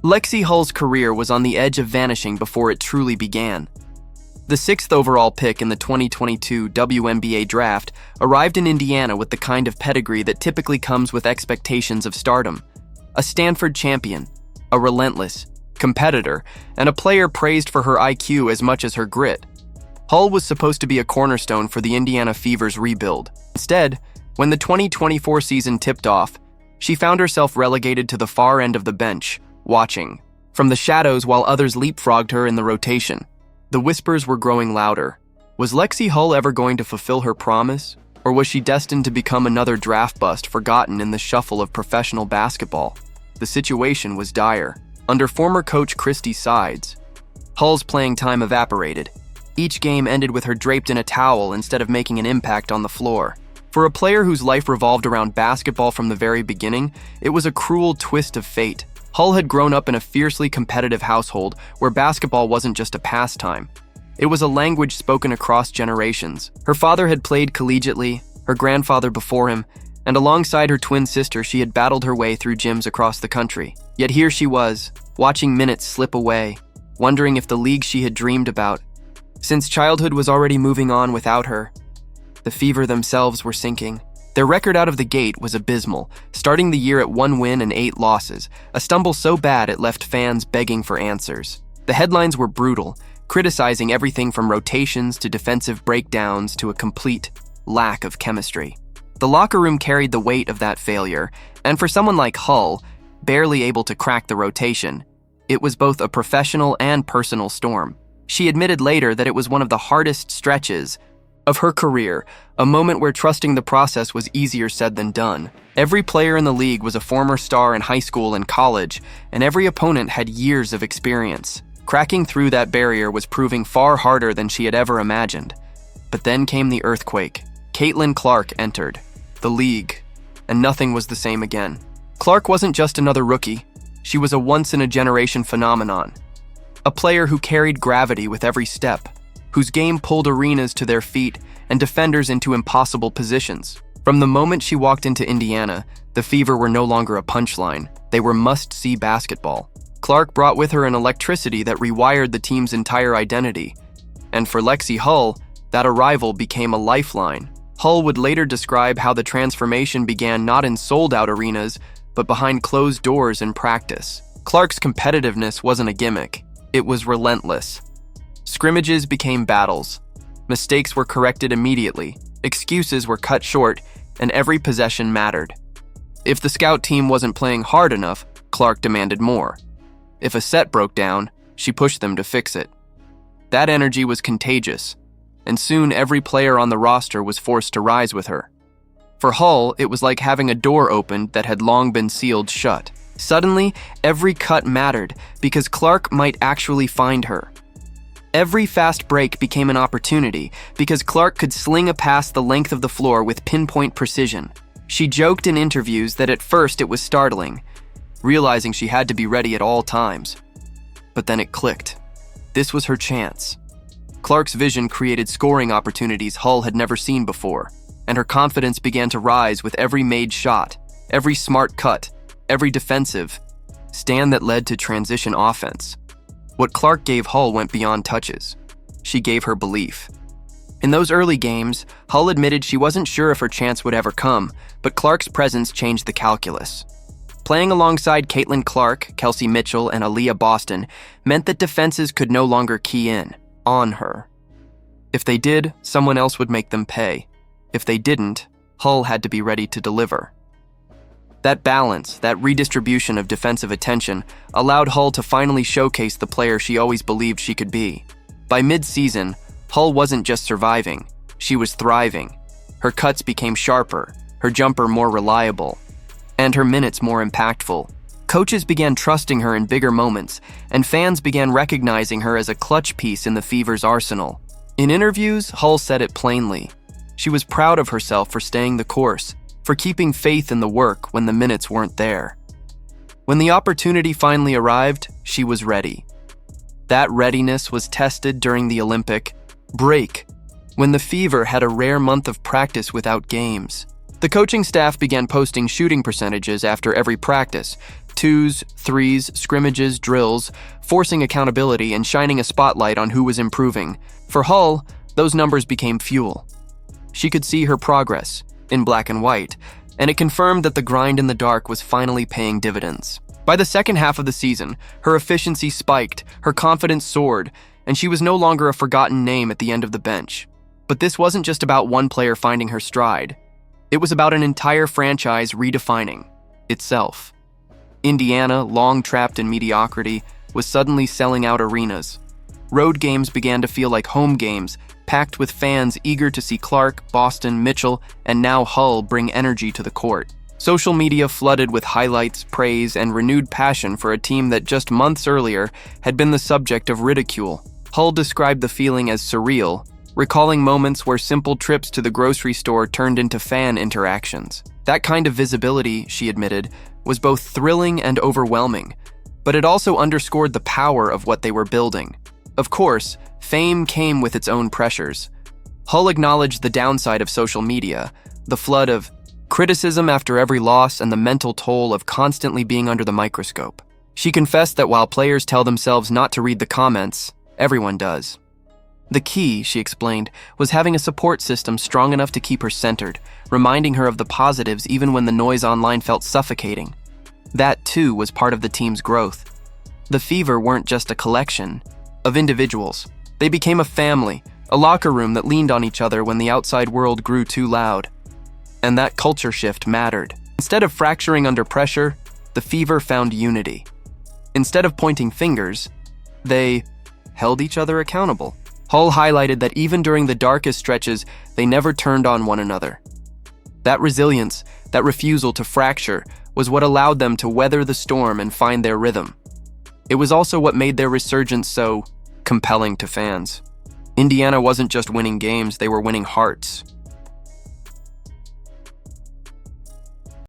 Lexie Hull's career was on the edge of vanishing before it truly began. The 6th overall pick in the 2022 WNBA Draft arrived in Indiana with the kind of pedigree that typically comes with expectations of stardom. A Stanford champion, a relentless competitor, and a player praised for her IQ as much as her grit. Hull was supposed to be a cornerstone for the Indiana Fever's rebuild. Instead, when the 2024 season tipped off, she found herself relegated to the far end of the bench, watching from the shadows while others leapfrogged her in the rotation. The whispers were growing louder. Was Lexie Hull ever going to fulfill her promise, or was she destined to become another draft bust forgotten in the shuffle of professional basketball? The situation was dire. Under former coach Christie Sides, Hull's playing time evaporated. Each game ended with her draped in a towel instead of making an impact on the floor. For a player whose life revolved around basketball from the very beginning, it was a cruel twist of fate. Hull had grown up in a fiercely competitive household where basketball wasn't just a pastime. It was a language spoken across generations. Her father had played collegiately, her grandfather before him, and alongside her twin sister, she had battled her way through gyms across the country. Yet here she was, watching minutes slip away, wondering if the league she had dreamed about, since childhood, was already moving on without her. The Fever themselves were sinking. Their record out of the gate was abysmal, starting the year at 1 win and 8 losses, a stumble so bad it left fans begging for answers. The headlines were brutal, criticizing everything from rotations to defensive breakdowns to a complete lack of chemistry. The locker room carried the weight of that failure, and for someone like Hull, barely able to crack the rotation, it was both a professional and personal storm. She admitted later that it was one of the hardest stretches of her career, a moment where trusting the process was easier said than done. Every player in the league was a former star in high school and college, and every opponent had years of experience. Cracking through that barrier was proving far harder than she had ever imagined. But then came the earthquake. Caitlin Clark entered the league, and nothing was the same again. Clark wasn't just another rookie. She was a once-in-a-generation phenomenon. A player who carried gravity with every step, whose game pulled arenas to their feet and defenders into impossible positions. From the moment she walked into Indiana, the Fever were no longer a punchline. They were must-see basketball. Clark brought with her an electricity that rewired the team's entire identity. And for Lexie Hull, that arrival became a lifeline. Hull would later describe how the transformation began not in sold-out arenas, but behind closed doors in practice. Clark's competitiveness wasn't a gimmick. It was relentless. Scrimmages became battles. Mistakes were corrected immediately. Excuses were cut short, and every possession mattered. If the scout team wasn't playing hard enough, Clark demanded more. If a set broke down, she pushed them to fix it. That energy was contagious, and soon every player on the roster was forced to rise with her. For Hull, it was like having a door opened that had long been sealed shut. Suddenly, every cut mattered because Clark might actually find her. Every fast break became an opportunity because Clark could sling a pass the length of the floor with pinpoint precision. She joked in interviews that at first it was startling, realizing she had to be ready at all times. But then it clicked. This was her chance. Clark's vision created scoring opportunities Hull had never seen before, and her confidence began to rise with every made shot, every smart cut, every defensive stand that led to transition offense. What Clark gave Hull went beyond touches. She gave her belief. In those early games, Hull admitted she wasn't sure if her chance would ever come, but Clark's presence changed the calculus. Playing alongside Caitlin Clark, Kelsey Mitchell, and Aaliyah Boston meant that defenses could no longer key in on her. If they did, someone else would make them pay. If they didn't, Hull had to be ready to deliver. That balance, that redistribution of defensive attention, allowed Hull to finally showcase the player she always believed she could be. By mid-season, Hull wasn't just surviving, she was thriving. Her cuts became sharper, her jumper more reliable, and her minutes more impactful. Coaches began trusting her in bigger moments, and fans began recognizing her as a clutch piece in the Fever's arsenal. In interviews, Hull said it plainly. She was proud of herself for staying the course, for keeping faith in the work when the minutes weren't there. When the opportunity finally arrived, she was ready. That readiness was tested during the Olympic break, when the Fever had a rare month of practice without games. The coaching staff began posting shooting percentages after every practice, Twos, threes, scrimmages, drills, forcing accountability and shining a spotlight on who was improving. For Hull, those numbers became fuel. She could see her progress, in black and white, and it confirmed that the grind in the dark was finally paying dividends. By the second half of the season, her efficiency spiked, her confidence soared, and she was no longer a forgotten name at the end of the bench. But this wasn't just about one player finding her stride. It was about an entire franchise redefining itself. Indiana, long trapped in mediocrity, was suddenly selling out arenas. Road games began to feel like home games, packed with fans eager to see Clark, Boston, Mitchell, and now Hull bring energy to the court. Social media flooded with highlights, praise, and renewed passion for a team that just months earlier had been the subject of ridicule. Hull described the feeling as surreal, recalling moments where simple trips to the grocery store turned into fan interactions. That kind of visibility, she admitted, was both thrilling and overwhelming, but it also underscored the power of what they were building. Of course, fame came with its own pressures. Hull acknowledged the downside of social media, the flood of criticism after every loss and the mental toll of constantly being under the microscope. She confessed that while players tell themselves not to read the comments, everyone does. The key, she explained, was having a support system strong enough to keep her centered, reminding her of the positives even when the noise online felt suffocating. That, too, was part of the team's growth. The Fever weren't just a collection of individuals. They became a family, a locker room that leaned on each other when the outside world grew too loud. And that culture shift mattered. Instead of fracturing under pressure, the Fever found unity. Instead of pointing fingers, they held each other accountable. Hull highlighted that even during the darkest stretches, they never turned on one another. That resilience, that refusal to fracture, was what allowed them to weather the storm and find their rhythm. It was also what made their resurgence so compelling to fans. Indiana wasn't just winning games, they were winning hearts.